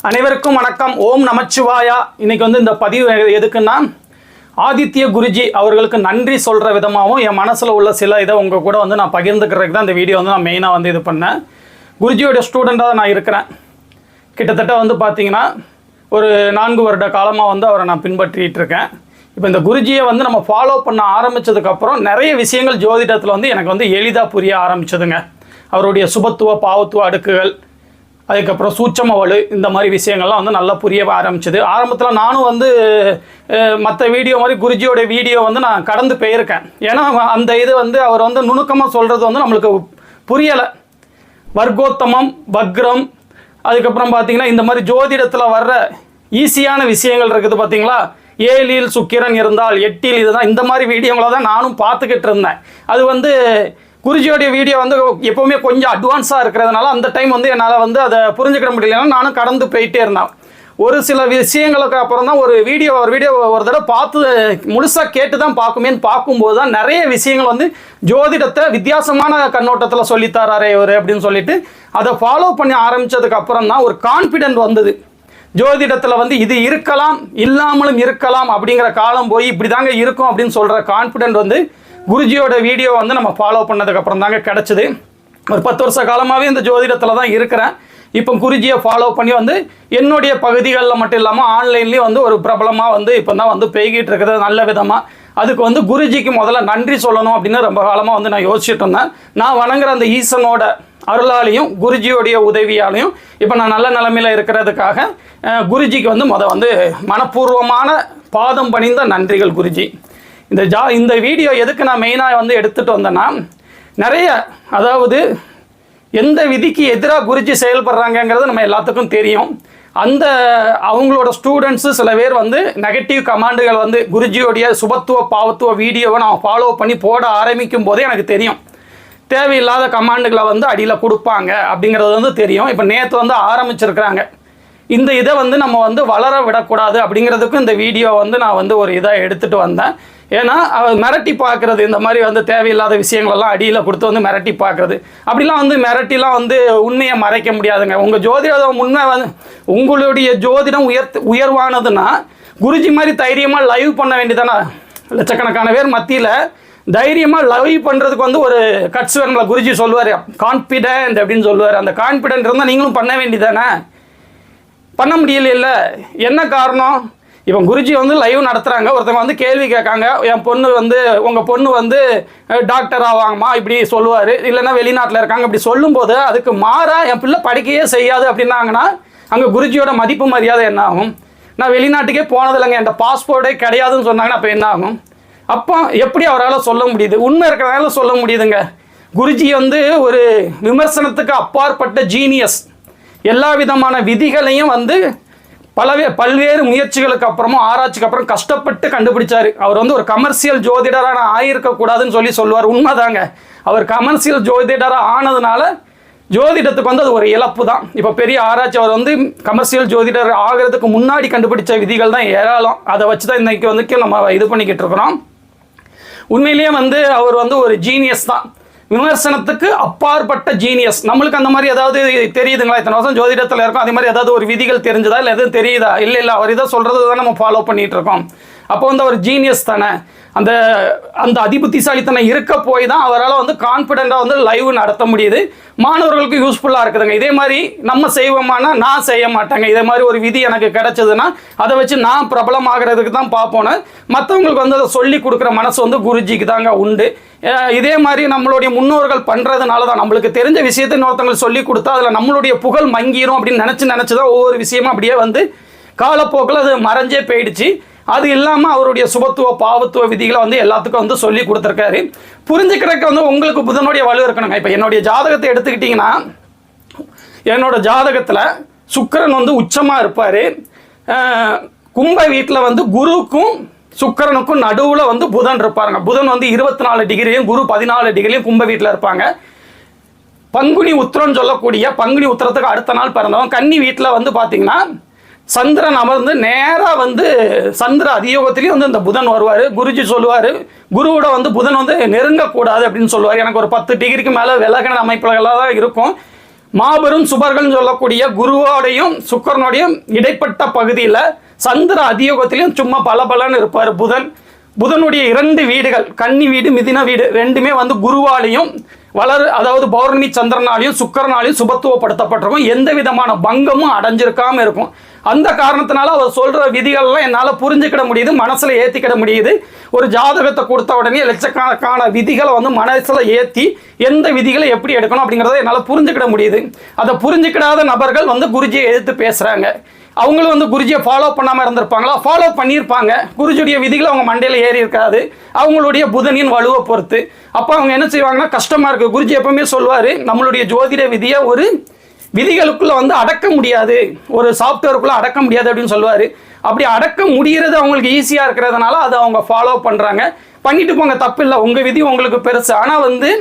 அனைவருக்கும் வணக்கம். ஓம் நமச்சிவாயா. இன்னைக்கு வந்து இந்த பதிவு எதுக்குன்னா, ஆதித்ய குருஜி அவர்களுக்கு நன்றி சொல்கிற விதமாகவும் என் மனசில் உள்ள சில இதை உங்கள் கூட வந்து நான் பகிர்ந்துக்கிறதுக்கு தான் இந்த வீடியோ வந்து நான் மெயினாக வந்து இது பண்ணேன். குருஜியோட ஸ்டூடெண்ட்டாக நான் இருக்கிறேன். கிட்டத்தட்ட வந்து பார்த்திங்கன்னா ஒரு 4 வருட காலமாக வந்து அவரை நான் பின்பற்றிகிட்டு இருக்கேன். இப்போ இந்த குருஜியை வந்து நம்ம ஃபாலோ பண்ண ஆரம்பித்ததுக்கப்புறம் நிறைய விஷயங்கள் ஜோதிடத்தில் வந்து எனக்கு வந்து எளிதாக புரிய ஆரம்பிச்சதுங்க. அவருடைய சுபத்துவ பாவத்துவ அடுக்குகள், அதுக்கப்புறம் சூட்சம வலு, இந்த மாதிரி விஷயங்கள்லாம் வந்து நல்லா புரிய ஆரம்பிச்சது. ஆரம்பத்தில் நானும் வந்து மற்ற வீடியோ மாதிரி குருஜியோட வீடியோ வந்து நான் கடந்து போயிருக்கேன். ஏன்னா அந்த இது வந்து அவர் வந்து நுணுக்கமாக சொல்கிறது வந்து நம்மளுக்கு புரியலை. வர்க்கோத்தமம், வக்ரம், அதுக்கப்புறம் பார்த்திங்கன்னா இந்த மாதிரி ஜோதிடத்தில் வர்ற ஈஸியான விஷயங்கள் இருக்குது பார்த்திங்களா. 7ல் சுக்கிரன் இருந்தால் 8ல் இதுதான், இந்த மாதிரி வீடியோங்களை தான் நானும் பார்த்துக்கிட்டு இருந்தேன். அது வந்து குருஜியோடைய வீடியோ வந்து எப்போவுமே கொஞ்சம் அட்வான்ஸாக இருக்கிறதுனால அந்த டைம் வந்து என்னால் வந்து அதை புரிஞ்சுக்கிட முடியலன்னா நானும் கடந்து போயிட்டே இருந்தேன். ஒரு சில விஷயங்களுக்கு அப்புறம் தான் ஒரு வீடியோ ஒரு தடவை பார்த்து முழுசாக கேட்டு தான் பார்க்குமேன்னு பார்க்கும்போது தான் நிறைய விஷயங்கள் வந்து ஜோதிடத்தை வித்தியாசமான கண்ணோட்டத்தில் சொல்லித்தராரே இவர் அப்படின்னு சொல்லிட்டு அதை ஃபாலோ பண்ணி ஆரம்பித்ததுக்கு அப்புறம் தான் ஒரு கான்ஃபிடென்ட் வந்தது. ஜோதிடத்தில் வந்து இது இருக்கலாம், இல்லாமலும் இருக்கலாம் அப்படிங்கிற காலம் போய் இப்படி தாங்க இருக்கும் அப்படின்னு சொல்கிற கான்ஃபிடென்ட் வந்து குருஜியோட வீடியோ வந்து நம்ம ஃபாலோ பண்ணதுக்கப்புறம் தாங்க கிடச்சிது. ஒரு 10 வருஷ காலமாகவே இந்த ஜோதிடத்தில் தான் இருக்கிறேன். இப்போ குருஜியை ஃபாலோ பண்ணி வந்து என்னுடைய பகுதிகளில் மட்டும் இல்லாமல் ஆன்லைன்லேயும் வந்து ஒரு பிரபலமாக வந்து இப்போ தான் வந்து பெய்கிட்டு இருக்கிறது நல்ல விதமாக. அதுக்கு வந்து குருஜிக்கு முதல்ல நன்றி சொல்லணும் அப்படின்னு ரொம்ப காலமாக வந்து நான் யோசிச்சுட்டு இருந்தேன். நான் வணங்குற அந்த ஈசனோட அருளாலையும் குருஜியோடைய உதவியாலையும் இப்போ நான் நல்ல நிலைமையில் இருக்கிறதுக்காக குருஜிக்கு வந்து வந்து மனப்பூர்வமான பாதம் பணிந்த நன்றிகள் குருஜி. இந்த வீடியோ எதுக்கு நான் மெயினாக வந்து எடுத்துகிட்டு வந்தேன்னா, நிறைய அதாவது எந்த விதிக்கு எதிராக குருஜி செயல்படுறாங்கங்கிறது நம்ம எல்லாத்துக்கும் தெரியும். அந்த அவங்களோட ஸ்டூடெண்ட்ஸு சில பேர் வந்து நெகட்டிவ் கமாண்டுகள் வந்து குருஜியோடைய சுபத்துவ பாவத்துவ வீடியோவை நான் ஃபாலோ பண்ணி போட ஆரம்பிக்கும் போதே எனக்கு தெரியும். தேவையில்லாத கமாண்டுகளை வந்து அடியில் கொடுப்பாங்க அப்படிங்கிறது வந்து தெரியும். இப்போ நேற்று வந்து ஆரம்பிச்சிருக்கிறாங்க. இந்த இதை வந்து நம்ம வந்து வளர விடக்கூடாது அப்படிங்கிறதுக்கும் இந்த வீடியோ வந்து நான் வந்து ஒரு இதாக எடுத்துகிட்டு வந்தேன். ஏன்னா மிரட்டி பார்க்குறது, இந்த மாதிரி வந்து தேவையில்லாத விஷயங்களெல்லாம் அடியில் கொடுத்து வந்து மிரட்டி பார்க்குறது, அப்படிலாம் வந்து மிரட்டிலாம் வந்து உண்மையை மறைக்க முடியாதுங்க. உங்கள் ஜோதிடம் உண்மை வந்து உங்களுடைய ஜோதிடம் உயர்வானதுன்னா குருஜி மாதிரி தைரியமாக லைவ் பண்ண வேண்டியதானே. லட்சக்கணக்கான பேர் மத்தியில் தைரியமாக லைவ் பண்ணுறதுக்கு வந்து ஒரு கட்ஸ் வேணுங்களா. குருஜி சொல்லுவார் கான்ஃபிடென்ட் அப்படின்னு சொல்லுவார். அந்த கான்ஃபிடென்ட் இருந்தால் நீங்களும் பண்ண வேண்டியதானே. பண்ண முடியல. என்ன காரணம்? இப்போ குருஜி வந்து லைவ் நடத்துகிறாங்க. ஒருத்தவங்க வந்து கேள்வி கேட்காங்க, என் பொண்ணு வந்து உங்கள் பொண்ணு வந்து டாக்டர் ஆவாங்கம்மா இப்படி சொல்லுவார், இல்லைன்னா வெளிநாட்டில் இருக்காங்க இப்படி சொல்லும்போது அதுக்கு மாறாக என் பிள்ளை படிக்கையே செய்யாது அப்படின்னாங்கன்னா அங்கே குருஜியோட மதிப்பு மரியாதை என்ன ஆகும்? நான் வெளிநாட்டுக்கே போனதில்லைங்க, என் பாஸ்போர்ட்டே கிடையாதுன்னு சொன்னாங்கன்னா அப்போ என்ன ஆகும்? அப்போ எப்படி அவரால் சொல்ல முடியுது? உண்மை இருக்கிறனால சொல்ல முடியுதுங்க. குருஜி வந்து ஒரு விமர்சனத்துக்கு அப்பாற்பட்ட ஜீனியஸ். எல்லா விதமான விதிகளையும் வந்து பல்வேறு முயற்சிகளுக்கு அப்புறமும் ஆராய்ச்சிக்கு அப்புறம் கஷ்டப்பட்டு கண்டுபிடிச்சார். அவர் வந்து ஒரு கமர்ஷியல் ஜோதிடராக நான் ஆகியிருக்கக்கூடாதுன்னு சொல்லுவார். உண்மைதாங்க. அவர் கமர்ஷியல் ஜோதிடராக ஆனதுனால ஜோதிடத்துக்கு வந்து அது ஒரு இழப்பு தான். இப்போ பெரிய ஆராய்ச்சி. அவர் வந்து கமர்ஷியல் ஜோதிடர் ஆகிறதுக்கு முன்னாடி கண்டுபிடிச்ச விதிகள் தான் ஏராளம். அதை வச்சு தான் இன்றைக்கி வந்து நம்ம இது பண்ணிக்கிட்டு இருக்கிறோம். உண்மையிலேயே வந்து அவர் வந்து ஒரு ஜீனியஸ் தான். விமர்சனத்துக்கு அப்பாற்பட்ட ஜீனியஸ். நம்மளுக்கு அந்த மாதிரி ஏதாவது தெரியுதுங்களா? இத்தனை வருஷம் ஜோதிடத்தில் இருக்கும், அதே மாதிரி ஏதாவது ஒரு விதிகள் தெரிஞ்சதா இல்லை எதுவும் தெரியுதா? இல்லை அவர் இதை சொல்கிறது தான் நம்ம ஃபாலோ பண்ணிகிட்டு இருக்கோம். அப்போ வந்து அவர் ஜீனியஸ் தானே. அந்த அதிபுத்திசாலித்தனம் இருக்க போய் தான் அவரால் வந்து கான்ஃபிடென்ட்டாக வந்து லைவ் நடத்த முடியுது. மாணவர்களுக்கு யூஸ்ஃபுல்லாக இருக்குதுங்க. இதே மாதிரி நம்ம செய்வோமானா நான் செய்ய மாட்டேங்க. இதே மாதிரி ஒரு விதி எனக்கு கிடைச்சதுன்னா அதை வச்சு நான் பிரபலமாகிறதுக்கு தான் பார்ப்போன்னு மற்றவங்களுக்கு வந்து அதை சொல்லி கொடுக்குற மனசு வந்து குருஜிக்கு தாங்க உண்டு. இதே மாதிரி நம்மளுடைய முன்னோர்கள் பண்ணுறதுனால தான் நம்மளுக்கு தெரிஞ்ச விஷயத்தை இன்னொருத்தவங்களுக்கு சொல்லி கொடுத்தா அதில் நம்மளுடைய புகழ் மங்கிரும் அப்படின்னு நினச்சி தான் ஒவ்வொரு விஷயமும் அப்படியே வந்து காலப்போக்கில் அது மறைஞ்சே போயிடுச்சு. அது இல்லாமல் அவருடைய சுபத்துவ பாவத்துவ விதிகளை வந்து எல்லாத்துக்கும் வந்து சொல்லி கொடுத்துருக்காரு. புரிஞ்சுக்கிறதுக்கு வந்து உங்களுக்கு புதனுடைய வலு இருக்கணுங்க. இப்போ என்னுடைய ஜாதகத்தை எடுத்துக்கிட்டிங்கன்னா, என்னோட ஜாதகத்தில் சுக்கிரன் வந்து உச்சமாக இருப்பார். கும்ப வீட்டில் வந்து குருவுக்கும் சுக்கிரனுக்கும் நடுவில் வந்து புதன் இருப்பாருங்க. புதன் வந்து 24 டிகிரியும் குரு 14 டிகிரியும் கும்ப வீட்டில் இருப்பாங்க. பங்குனி உத்திரம்னு சொல்லக்கூடிய பங்குனி உத்திரத்துக்கு அடுத்த நாள் பிறந்தவங்க கன்னி வீட்டில் வந்து பார்த்திங்கன்னா சந்திரன் அமர்ந்து நேராக வந்து சந்திர அதியோகத்திலையும் வந்து இந்த புதன் வருவார். குருஜி சொல்லுவார் குருவோட வந்து புதன் வந்து நெருங்கக்கூடாது அப்படின்னு சொல்லுவார். எனக்கு ஒரு 10 டிகிரிக்கு மேலே விலகின அமைப்புகளாக தான் இருக்கும். மாபெரும் சுபர்கள் சொல்லக்கூடிய குருவோடையும் சுக்கரனோடையும் இடைப்பட்ட பகுதியில் சந்திர அதியோகத்திலையும் சும்மா பலபலன்னு இருப்பார் புதனுடைய 2 வீடுகள் கன்னி வீடு மிதின வீடு ரெண்டுமே வந்து குருவாலையும் அதாவது பௌர்ணமி சந்திரனாலையும் சுக்கரனாலையும் சுபத்துவப்படுத்தப்பட்டிருக்கும். எந்த விதமான பங்கமும் அடைஞ்சிருக்காம இருக்கும். அந்த காரணத்தினால அவர் சொல்ற விதிகள்லாம் என்னால் புரிஞ்சுக்கிட முடியுது, மனசுல ஏற்றிக்கிட முடியுது. ஒரு ஜாதகத்தை கொடுத்த உடனே லட்சக்கணக்கான விதிகளை வந்து மனசுல ஏற்றி எந்த விதிகளை எப்படி எடுக்கணும் அப்படிங்கிறத என்னால் புரிஞ்சுக்கிட முடியுது. அதை புரிஞ்சுக்கிடாத நபர்கள் வந்து குருஜியை எதிர்த்து பேசுறாங்க. அவங்களும் வந்து குருஜியை ஃபாலோ பண்ணாமல் இருந்திருப்பாங்களா? ஃபாலோ பண்ணியிருப்பாங்க. குருஜியுடைய விதிகள் அவங்க மண்டையில் ஏறி இருக்காது, அவங்களுடைய புதனின் வலுவை பொறுத்து. அப்போ அவங்க என்ன செய்வாங்கன்னா, கஷ்டமாக இருக்குது. குருஜி எப்பவுமே சொல்லுவார், நம்மளுடைய ஜோதிட விதியை ஒரு விதிகளுக்குள்ளே வந்து அடக்க முடியாது, ஒரு சாஃப்ட்வேருக்குள்ளே அடக்க முடியாது அப்படின்னு சொல்லுவார். அப்படி அடக்க முடிகிறது அவங்களுக்கு ஈஸியாக இருக்கிறதுனால அதை அவங்க ஃபாலோ பண்ணுறாங்க. பண்ணிட்டு போங்க, தப்பு இல்லை, உங்கள் விதி உங்களுக்கு பெருசு. ஆனால் வந்து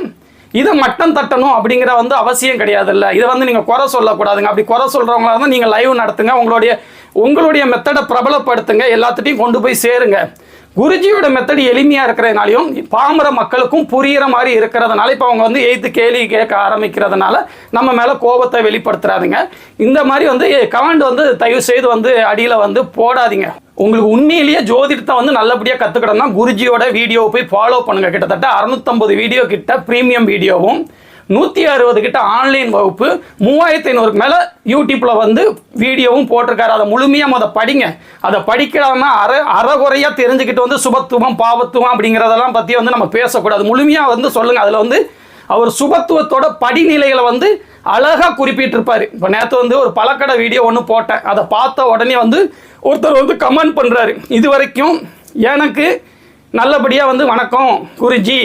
இதை மட்டம் தட்டணும் அப்படிங்கிற வந்து அவசியம் கிடையாதுல்ல. இதை வந்து நீங்கள் குறை சொல்லக்கூடாதுங்க. அப்படி குறை சொல்கிறவங்களா இருந்தால் நீங்கள் லைவ் நடத்துங்க, உங்களுடைய மெத்தடை பிரபலப்படுத்துங்க, எல்லாத்துட்டையும் கொண்டு போய் சேருங்க. குருஜியோட மெத்தட் எளிமையாக இருக்கிறதுனாலையும் பாமர மக்களுக்கும் புரிகிற மாதிரி இருக்கிறதுனால இப்போ அவங்க வந்து எய்த்து கேள்வி கேட்க ஆரம்பிக்கிறதுனால நம்ம மேலே கோபத்தை வெளிப்படுத்துறாதுங்க. இந்த மாதிரி வந்து கமெண்ட் வந்து தயவு செய்து வந்து அடியில் வந்து போடாதீங்க. உங்களுக்கு உண்மையிலேயே ஜோதிடத்தை வந்து நல்லபடியாக கற்றுக்கிட்டோம்னா குருஜியோட வீடியோவை போய் ஃபாலோ பண்ணுங்கள். கிட்டத்தட்ட 650 வீடியோ கிட்ட ப்ரீமியம் வீடியோவும் 160 கிட்ட ஆன்லைன் வகுப்பு 3500க்கு மேலே யூடியூப்பில் வந்து வீடியோவும் போட்டிருக்காரு. அதை முழுமையாக அதை படிங்க. அதை படிக்காம அறகுறையாக தெரிஞ்சுக்கிட்டு வந்து சுபத்துவம் பாவத்துவம் அப்படிங்கிறதெல்லாம் பற்றி வந்து நம்ம பேசக்கூடாது. முழுமையாக வந்து சொல்லுங்கள். அதில் வந்து அவர் சுபத்துவத்தோட படிநிலைகளை வந்து அழகாக குறிப்பிட்டிருப்பார். இப்போ நேற்று வந்து ஒரு பழக்கடை வீடியோ ஒன்று போட்டேன். அதை பார்த்த உடனே வந்து ஒருத்தர் வந்து கமெண்ட் பண்ணுறாரு, இது வரைக்கும் எனக்கு நல்லபடியாக வந்து வணக்கம் குருஜி,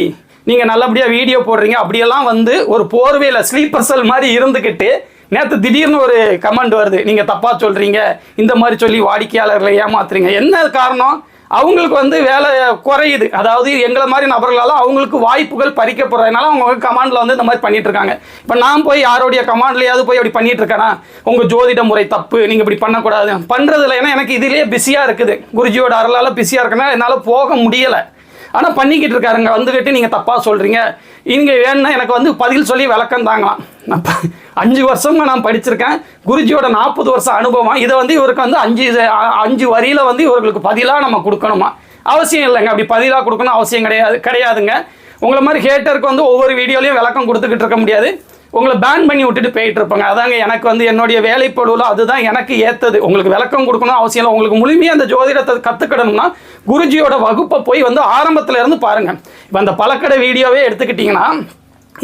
நீங்கள் நல்லபடியாக வீடியோ போடுறீங்க அப்படியெல்லாம் வந்து ஒரு போர்வையில் ஸ்லீப்பர் செல் மாதிரி இருந்துக்கிட்டு நேற்று திடீர்னு ஒரு கமெண்ட் வருது, நீங்கள் தப்பாக சொல்கிறீங்க, இந்த மாதிரி சொல்லி வாடிக்கையாளர்களை ஏமாத்துறீங்க. என்ன காரணம்? அவங்களுக்கு வந்து வேலை குறையுது. அதாவது எங்களை மாதிரி நபர்களால் அவங்களுக்கு வாய்ப்புகள் பறிக்கப்படுறதுனால அவங்க கமாண்டில் வந்து இந்த மாதிரி பண்ணிட்டு இருக்காங்க. இப்போ நான் போய் யாரோடைய கமாண்ட்லையாவது போய் அப்படி பண்ணிட்டு இருக்கேன்னா, உங்கள் ஜோதிட முறை தப்பு, நீங்கள் இப்படி பண்ணக்கூடாது பண்ணுறதில்ல. ஏன்னா எனக்கு இதிலேயே பிஸியாக இருக்குது, குருஜியோட அருளால் பிஸியாக இருக்கனால என்னால் போக முடியலை. ஆனால் பண்ணிக்கிட்டு இருக்காருங்க. வந்துக்கிட்டு நீங்கள் தப்பாக சொல்கிறீங்க, இங்கே வேணும்னா எனக்கு வந்து பதில் சொல்லி விளக்கம் தாங்கலாம். நான் 5 வருஷமாக நான் படிச்சிருக்கேன். குருஜியோட 40 வருஷம் அனுபவம். இதை வந்து இவருக்கு வந்து 5 வரியில் வந்து இவர்களுக்கு பதிலாக நம்ம கொடுக்கணுமா? அவசியம் இல்லைங்க. அப்படி பதிலாக கொடுக்கணும் அவசியம் கிடையாதுங்க. உங்களை மாதிரி ஹேட்டருக்கு வந்து ஒவ்வொரு வீடியோலையும் விளக்கம் கொடுத்துக்கிட்டு இருக்க முடியாது. உங்களை பேன் பண்ணி விட்டுட்டு போயிட்டு இருப்பாங்க. அதாங்க எனக்கு வந்து என்னுடைய வேலைப்பொழுவில் அதுதான் எனக்கு ஏற்றது. உங்களுக்கு விளக்கம் கொடுக்கணும் அவசியம் இல்லை. உங்களுக்கு முழுமையாக அந்த ஜோதிடத்தை கற்றுக்கிடணும்னா குருஜியோட வகுப்பை போய் வந்து ஆரம்பத்தில் இருந்து பாருங்கள். இப்போ அந்த பழக்கடை வீடியோவே எடுத்துக்கிட்டிங்கன்னா,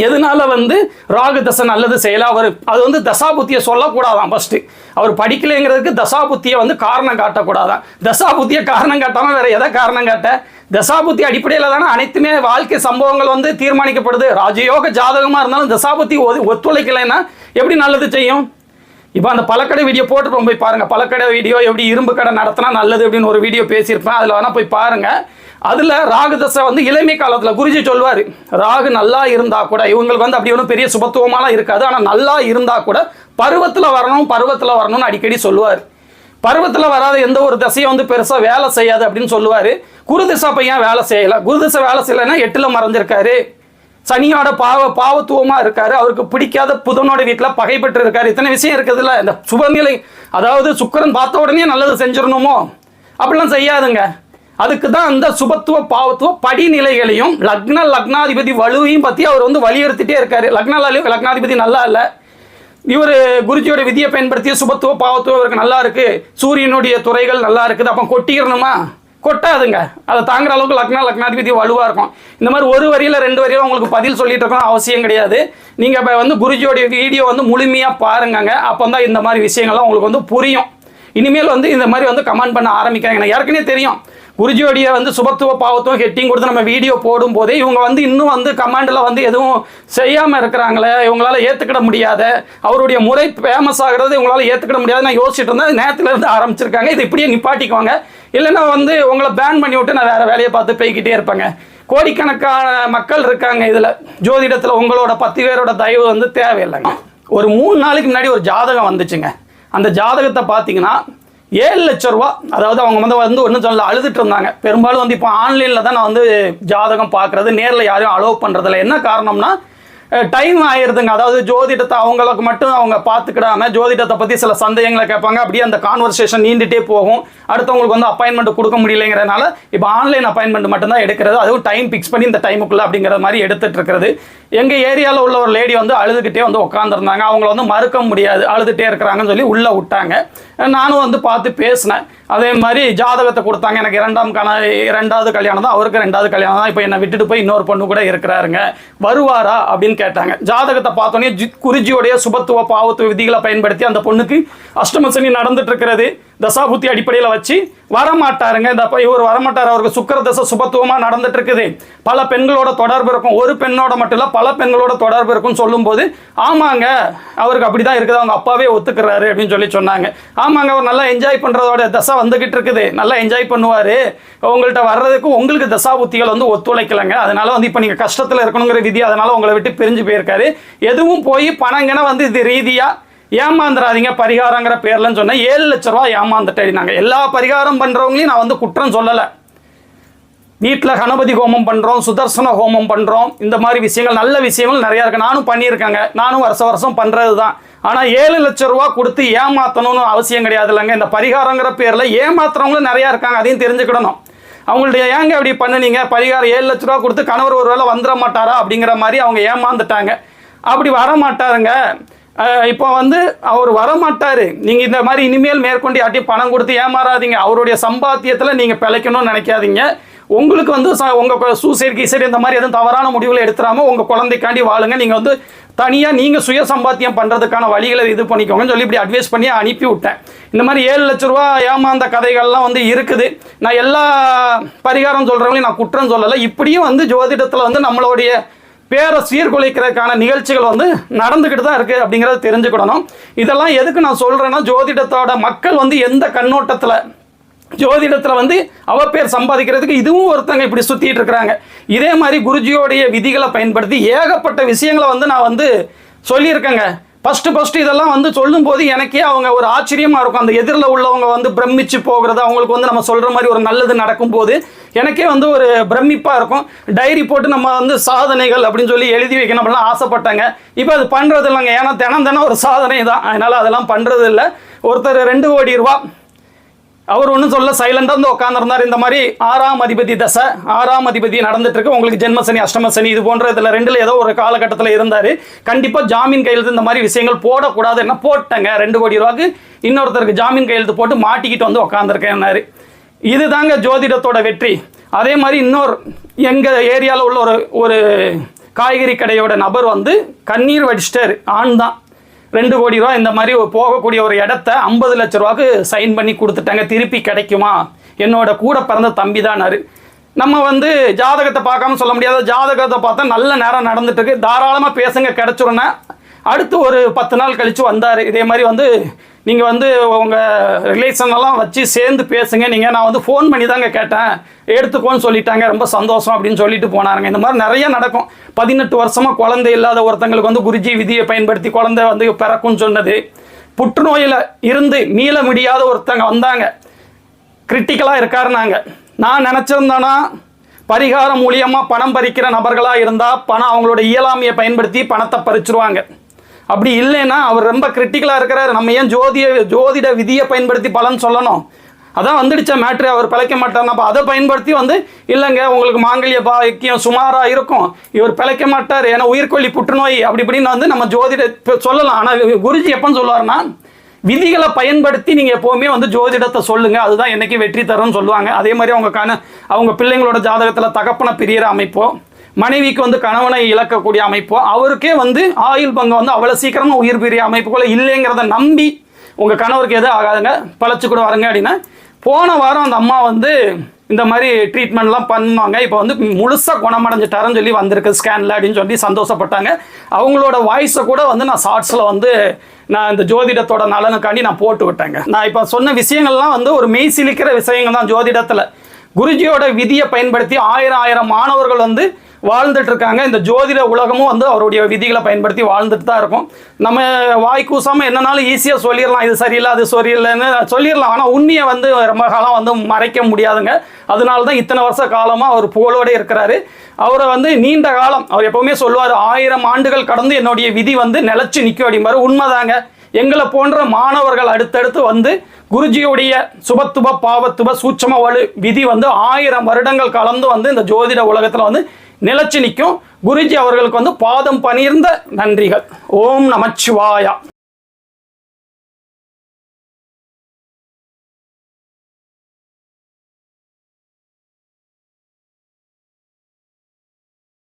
எதனால வந்து ராகு தசை நல்லது செய்யலாம், அவர் அது வந்து தசாபுத்தியை சொல்லக்கூடாதான். ஃபஸ்ட்டு அவர் படிக்கலைங்கிறதுக்கு தசாபுத்தியை வந்து காரணம் காட்டக்கூடாதான். தசாபுத்தியை காரணம் காட்டாமல் வேறு எதை காரணம் காட்ட? தசாபுத்தி அடிப்படையில் தானே அனைத்துமே வாழ்க்கை சம்பவங்கள் வந்து தீர்மானிக்கப்படுது. ராஜயோக ஜாதகமாக இருந்தாலும் தசாபுத்தி ஒத்துழைக்கலைன்னா எப்படி நல்லது செய்யும்? இப்போ அந்த பழக்கடை வீடியோ போட்டு போய் பாருங்கள். பழக்கடை வீடியோ எப்படி இரும்பு கடை நடத்தினா நல்லது அப்படின்னு ஒரு வீடியோ பேசியிருப்பேன். அதில் வேணால் போய் பாருங்கள். அதில் ராகு தசை வந்து இளமை காலத்தில் குருஜி சொல்வார், ராகு நல்லா இருந்தால் கூட இவங்களுக்கு வந்து அப்படி ஒன்றும் பெரிய சுபத்துவமாலாம் இருக்காது, ஆனால் நல்லா இருந்தால் கூட பருவத்தில் வரணும்னு அடிக்கடி சொல்லுவார். பருவத்தில் வராத எந்த ஒரு தசையும் வந்து பெருசாக வேலை செய்யாது அப்படின்னு சொல்லுவார். குரு திசை பையன் வேலை செய்யலை. குரு திசை வேலை செய்யலைன்னா 8ல் மறைஞ்சிருக்காரு, சனியோட பாவத்துவமாக இருக்காரு, அவருக்கு பிடிக்காத புதனோட வீட்டில் பகைப்பட்டு இருக்காரு. இத்தனை விஷயம் இருக்குதுல்ல. இந்த சுபநிலை, அதாவது சுக்கிரன் பார்த்த உடனே நல்லது செஞ்சிடணுமோ? அப்படிலாம் செய்யாதுங்க. அதுக்கு தான் அந்த சுபத்துவ பாவத்துவ படிநிலைகளையும் லக்னாதிபதி வலுவையும் பற்றி அவர் வந்து வலியுறுத்திட்டே இருக்காரு. லக்னாதிபதி நல்லா இல்லை, இவர் குருஜியோட விதியை பயன்படுத்திய சுபத்துவ பாவத்துவம் இவருக்கு நல்லா இருக்கு, சூரியனுடைய துறைகள் நல்லா இருக்குது, அப்போ கொட்டிடணுமா? கொட்டாதுங்க. அதை தாங்குற அளவுக்கு லக்னாதிபதி வலுவாக இருக்கும். இந்த மாதிரி ஒரு வரியில் 2 வரியில் உங்களுக்கு பதில் சொல்லிட்டு இருக்கணும் அவசியம் கிடையாது. நீங்கள் இப்போ வந்து குருஜியோடைய வீடியோ வந்து முழுமையாக பாருங்க. அப்போ தான் இந்த மாதிரி விஷயங்கள்லாம் உங்களுக்கு வந்து புரியும். இனிமேல் வந்து இந்த மாதிரி வந்து கமெண்ட் பண்ண ஆரம்பிக்கிறாங்க. எனக்கு ஏற்கனவே தெரியும், குருஜியோடைய வந்து சுபத்துவ பாவத்துவம் ஹெட்டிங் கொடுத்து நம்ம வீடியோ போடும் போதே இவங்க வந்து இன்னும் வந்து கமெண்டில் வந்து எதுவும் செய்யாமல் இருக்கிறாங்களே, இவங்களால் ஏற்றுக்கிட முடியாத, அவருடைய முறை ஃபேமஸ் ஆகிறது இவங்களால் ஏற்றுக்கிட முடியாது நான் யோசிச்சுட்டு இருந்தேன். நேரத்துலேருந்து ஆரம்பிச்சிருக்காங்க. இது இப்படியே நிப்பாட்டிக்குவாங்க, இல்லைன்னா வந்து உங்களை பேன் பண்ணி விட்டு நான் வேறு வேலையை பார்த்து போய்கிட்டே இருப்பேங்க. கோடிக்கணக்கான மக்கள் இருக்காங்க இதில். ஜோதிடத்தில் உங்களோட 10 பேரோட தயவு வந்து தேவையில்லைங்க. ஒரு 3 நாளைக்கு முன்னாடி ஒரு ஜாதகம் வந்துச்சுங்க. அந்த ஜாதகத்தை பார்த்தீங்கன்னா 7 லட்ச ரூபா. அதாவது அவங்க வந்து ஒன்றும் சொல்ல அழுதுட்டு இருந்தாங்க. பெரும்பாலும் வந்து இப்போ ஆன்லைனில் தான் நான் வந்து ஜாதகம் பார்க்குறது, நேரில் யாரையும் அலோவ் பண்ணுறதில்ல. என்ன காரணம்னா டைம் ஆயிடுதுங்க. அதாவது ஜோதிடத்தை அவங்களுக்கு மட்டும் அவங்க பார்த்துக்கிடாம ஜோதிடத்தை பற்றி சில சந்தேகங்களை கேட்பாங்க. அப்படியே அந்த கான்வர்சேஷன் நீண்டுகிட்டே போகும். அடுத்தவங்களுக்கு வந்து அப்பாயின்மெண்ட் கொடுக்க முடியலைங்கிறதுனால இப்போ ஆன்லைன் அப்பாயின்மெண்ட் மட்டும்தான் எடுக்கிறது. அதுவும் டைம் ஃபிக்ஸ் பண்ணி இந்த டைமுக்குள்ளே அப்படிங்கிற மாதிரி எடுத்துகிட்டு இருக்கிறது. எங்கள் ஏரியாவில் உள்ள ஒரு லேடி வந்து அழுதுகிட்டே வந்து உட்காந்துருந்தாங்க. அவங்கள வந்து மறுக்க முடியாது, அழுதுகிட்டே இருக்கிறாங்கன்னு சொல்லி உள்ளே விட்டாங்க. நானும் வந்து பார்த்து பேசினேன். அதே மாதிரி ஜாதகத்தை கொடுத்தாங்க. எனக்கு ரெண்டாவது கல்யாணம் தான், அவருக்கு 2வது கல்யாணம் தான். இப்போ என்னை விட்டுட்டு போய் இன்னொரு பொண்ணு கூட இருக்கிறாருங்க, வருவாரா அப்படின்னு கேட்டாங்க. ஜாதகத்தை பார்த்தோன்னே குருஜியோடைய சுபத்துவ பாவத்துவ விதிகளை பயன்படுத்தி அந்த பொண்ணுக்கு அஷ்டமசனி நடந்துட்டு இருக்கிறது. தசாபுத்தி அடிப்படையில் வச்சு வரமாட்டாருங்க. இவர் வரமாட்டார், அவருக்கு சுக்கிர தசை சுபத்துவமாக நடந்துட்டு இருக்குது. பல பெண்களோட தொடர்பு இருக்கும், ஒரு பெண்ணோட மட்டும் இல்லை பல பெண்களோட தொடர்பு இருக்கும்னு சொல்லும்போது ஆமாங்க அவருக்கு அப்படி தான் இருக்குது, அவங்க அப்பாவே ஒத்துக்கிறாரு அப்படின்னு சொன்னாங்க. ஆமாங்க, அவர் நல்லா என்ஜாய் பண்ணுறதோட தசை வந்துகிட்டு இருக்குது, நல்லா என்ஜாய் பண்ணுவார். உங்கள்கிட்ட வர்றதுக்கு உங்களுக்கு தசாபுத்திகள் வந்து ஒத்துழைக்கலைங்க. அதனால வந்து இப்போ நீங்கள் கஷ்டத்தில் இருக்கணுங்கிற விதி, அதனால உங்களை விட்டு பிரிஞ்சு போயிருக்காரு. எதுவும் போய் பணங்கன்னா வந்து இது ரீதியாக ஏமாந்துடாதீங்க பரிகாரங்கிற பேர்லன்னு சொன்னேன். 7 லட்ச ரூபா ஏமாந்துட்டேன். நாங்கள் எல்லா பரிகாரம் பண்ணுறவங்களையும் நான் வந்து குற்றம் சொல்லலை. வீட்டில் கணபதி ஹோமம் பண்ணுறோம், சுதர்சன ஹோமம் பண்ணுறோம், இந்த மாதிரி விஷயங்கள் நல்ல விஷயங்கள் நிறையா இருக்குது. நானும் பண்ணியிருக்கேங்க, நானும் வருஷம் பண்ணுறது தான். ஆனால் 7 லட்ச ரூபா கொடுத்து ஏமாற்றணும்னு அவசியம் கிடையாது இல்லைங்க. இந்த பரிகாரங்கிற பேரில் ஏமாத்துறவங்களும் நிறையா இருக்காங்க, அதையும் தெரிஞ்சுக்கிடணும். அவங்கள்ட்ட ஏங்க அப்படி பண்ணுனீங்க, பரிகாரம் 7 லட்ச ரூபா கொடுத்து கணவர் ஒரு வேளை வந்துட மாட்டாரா அப்படிங்கிற மாதிரி அவங்க ஏமாந்துட்டாங்க. அப்படி வரமாட்டாருங்க. இப்போ வந்து அவர் வரமாட்டார். நீங்கள் இந்த மாதிரி இனிமேல் மேற்கொண்டு யார்ட்டையும் பணம் கொடுத்து ஏமாறாதீங்க. அவருடைய சம்பாத்தியத்தில் நீங்கள் பிழைக்கணும்னு நினைக்காதீங்க. உங்களுக்கு வந்து உங்கள் சூசைட் கீசைட் இந்த மாதிரி எதுவும் தவறான முடிவுகளை எடுத்துடாமல் உங்கள் குழந்தைக்காண்டி வாழுங்க. நீங்கள் வந்து தனியாக நீங்கள் சுய சம்பாத்தியம் பண்ணுறதுக்கான வழிகளை இது பண்ணிக்கோங்கன்னு சொல்லி இப்படி அட்வைஸ் பண்ணி அனுப்பி விட்டேன். இந்த மாதிரி 7 லட்ச ரூபா ஏமாந்த கதைகள்லாம் வந்து இருக்குது. நான் எல்லா பரிகாரம் சொல்கிறவங்களையும் நான் குற்றம் சொல்லலை. இப்படியும் வந்து ஜோதிடத்தில் வந்து நம்மளுடைய பேரை சீர்குலைக்கிறதுக்கான நிகழ்ச்சிகள் வந்து நடந்துக்கிட்டு தான் இருக்குது அப்படிங்கிறத தெரிஞ்சுக்கிடணும். இதெல்லாம் எதுக்கு நான் சொல்கிறேன்னா, ஜோதிடத்தோட மக்கள் வந்து எந்த கண்ணோட்டத்தில் ஜோதிடத்தில் வந்து பேர் சம்பாதிக்கிறதுக்கு இதுவும் ஒருத்தங்க இப்படி சுற்றிட்டு இருக்கிறாங்க. இதே மாதிரி குருஜியோடைய விதிகளை பயன்படுத்தி ஏகப்பட்ட விஷயங்களை வந்து நான் வந்து சொல்லியிருக்கேங்க. ஃபஸ்ட்டு இதெல்லாம் வந்து சொல்லும்போது எனக்கே அவங்க ஒரு ஆச்சரியமாக இருக்கும். அந்த எதிரில் உள்ளவங்க வந்து பிரமிச்சு போகிறது, அவங்களுக்கு வந்து நம்ம சொல்கிற மாதிரி ஒரு நல்லது நடக்கும்போது எனக்கே வந்து ஒரு பிரமிப்பாக இருக்கும். டைரி போட்டு நம்ம வந்து சாதனைகள் அப்படின்னு சொல்லி எழுதி வைக்கணும் அப்படிலாம் ஆசைப்பட்டாங்க. இப்போ அது பண்ணுறது இல்லைங்க. ஏன்னா தினம் ஒரு சாதனை தான், அதனால் அதெல்லாம் பண்ணுறது இல்லை. ஒருத்தர் 2 கோடி ரூபா அவர் ஒன்றும் சொல்ல சைலண்டாக வந்து உட்காந்துருந்தார். இந்த மாதிரி 6ஆம் அதிபதி தசை 6ஆம் அதிபதி நடந்துட்டு இருக்கு, உங்களுக்கு ஜென்மசனி அஷ்டமசனி இது போன்ற இதில் 2ல் ஏதோ ஒரு காலகட்டத்தில் இருந்தார். கண்டிப்பாக ஜாமீன் கையெழுத்து இந்த மாதிரி விஷயங்கள் போடக்கூடாது, என்ன போட்டேங்க. 2 கோடி ரூபாய்க்கு இன்னொருத்தருக்கு ஜாமீன் கையெழுத்து போட்டு மாட்டிக்கிட்டு வந்து உட்காந்துருக்கேன்னாரு. இது தாங்க ஜோதிடத்தோட வெற்றி. அதே மாதிரி இன்னொரு எங்கள் ஏரியாவில் உள்ள ஒரு காய்கறி கடையோட நபர் வந்து கண்ணீர் வடிச்சிட்டார். ஆண் தான். 2 கோடி ரூபா இந்த மாதிரி போகக்கூடிய ஒரு இடத்த 50 லட்ச ரூபாய்க்கு சைன் பண்ணி கொடுத்துட்டாங்க. திருப்பி கிடைக்குமா, என்னோட கூட பிறந்த தம்பி தானாரு. நம்ம வந்து ஜாதகத்தை பார்க்காம சொல்ல முடியாது. ஜாதகத்தை பார்த்தா நல்ல நேரம் நடந்துட்டு இருக்கு, தாராளமாக பேசுங்க, கிடைச்சிருன்னா. அடுத்து ஒரு 10 நாள் கழித்து வந்தார். இதே மாதிரி வந்து நீங்கள் வந்து உங்கள் ரிலேஷனெல்லாம் வச்சு சேர்ந்து பேசுங்க, நான் வந்து ஃபோன் பண்ணி தாங்க கேட்டேன், எடுத்துக்கோன்னு சொல்லிட்டாங்க, ரொம்ப சந்தோஷம் அப்படின்னு சொல்லிட்டு போனாருங்க. இந்த மாதிரி நிறைய நடக்கும். 18 வருஷமாக குழந்தை இல்லாத ஒருத்தங்களுக்கு வந்து குருஜி விதியை பயன்படுத்தி குழந்தை வந்து பிறக்கும்னு சொன்னது. புற்றுநோயில் இருந்து மீள முடியாத ஒருத்தங்க வந்தாங்க, கிரிட்டிக்கலாக இருக்காருனாங்க. நான் நினச்சிருந்தேன்னா பரிகாரம் மூலியமாக பணம் பறிக்கிற நபர்களாக இருந்தால் அவங்களோட இயலாமையை பயன்படுத்தி பணத்தை பறிச்சிருவாங்க. அப்படி இல்லைன்னா அவர் ரொம்ப கிரிட்டிக்கலாக இருக்கிறார், நம்ம ஏன் ஜோதிட விதியை பயன்படுத்தி பலன் சொல்லணும், அதான் வந்துடுச்ச மேட்ரு, அவர் பிழைக்க மாட்டார். அப்போ அதை பயன்படுத்தி வந்து இல்லைங்க உங்களுக்கு மாங்கல்ய பாக்கியம் சுமாராக இருக்கும், இவர் பிழைக்க மாட்டார், ஏன்னா உயிர்கொல்லி புற்றுநோய் அப்படி இப்படின்னு வந்து நம்ம ஜோதிட சொல்லலாம். ஆனால் குருஜி எப்போன்னு சொல்லுவார்னா, விதிகளை பயன்படுத்தி நீங்கள் எப்போவுமே வந்து ஜோதிடத்தை சொல்லுங்கள், அதுதான் என்னைக்கு வெற்றி தரும்னு சொல்லுவாங்க. அதே மாதிரி அவங்க பிள்ளைங்களோட ஜாதகத்தில் தகப்பனை பிரியிற அமைப்போ, மனைவிக்கு வந்து கணவனை இழக்கக்கூடிய அமைப்போ, அவருக்கே வந்து ஆயுள் பங்கு வந்து அவ்வளோ சீக்கிரமாக உயிர் பிரிய அமைப்புக்குள்ள இல்லைங்கிறத நம்பி உங்கள் கணவருக்கு எதுவும் ஆகாதுங்க, பழச்சு கூட வருங்க அப்படின்னா. போன வாரம் அந்த அம்மா வந்து இந்த மாதிரி ட்ரீட்மெண்ட்லாம் பண்ணுவாங்க, இப்போ வந்து முழுசாக குணமடைஞ்சிட்டாருன்னு சொல்லி வந்திருக்கு ஸ்கேனில் அப்படின்னு சொல்லி சந்தோஷப்பட்டாங்க. அவங்களோட வாய்ஸை கூட வந்து நான் ஷார்ட்ஸில் வந்து நான் இந்த ஜோதிடத்தோட நலனுக்காண்டி நான் போட்டு விட்டேங்க. நான் இப்போ சொன்ன விஷயங்கள்லாம் வந்து ஒரு மெய் சிலிக்கிற விஷயங்கள் தான் ஜோதிடத்தில். குருஜியோட விதியை பயன்படுத்தி 1000 மாணவர்கள் வந்து வாழ்ந்துட்டு இருக்காங்க. இந்த ஜோதிட உலகமும் வந்து அவருடைய விதிகளை பயன்படுத்தி வாழ்ந்துட்டு தான் இருக்கும். நம்ம வாய் கூசாமல் என்னன்னாலும் ஈஸியாக சொல்லிடலாம், இது சரியில்லை அது சரியில்லைன்னு சொல்லிடலாம். ஆனால் உண்மையை வந்து ரொம்ப காலம் வந்து மறைக்க முடியாதுங்க. அதனால தான் இத்தனை வருஷ காலமாக அவர் புகழோடு இருக்கிறாரு. அவரை வந்து நீண்ட காலம் அவர் எப்பவுமே சொல்லுவார், 1000 ஆண்டுகள் கடந்து என்னுடைய விதி வந்து நிலச்சி நிற்கும் அப்படிம்பாரு. உண்மைதாங்க. எங்களை போன்ற மாணவர்கள் அடுத்தடுத்து வந்து குருஜியுடைய சுபத்துப பாவத்துப சூட்சம வலு விதி வந்து 1000 வருடங்கள் கலந்து வந்து இந்த ஜோதிட உலகத்தில் வந்து நிலச்சி நிற்கும். குருஜி அவர்களுக்கு வந்து பாதம் பணிர்ந்த நன்றிகள். ஓம் நமச்சிவாயா.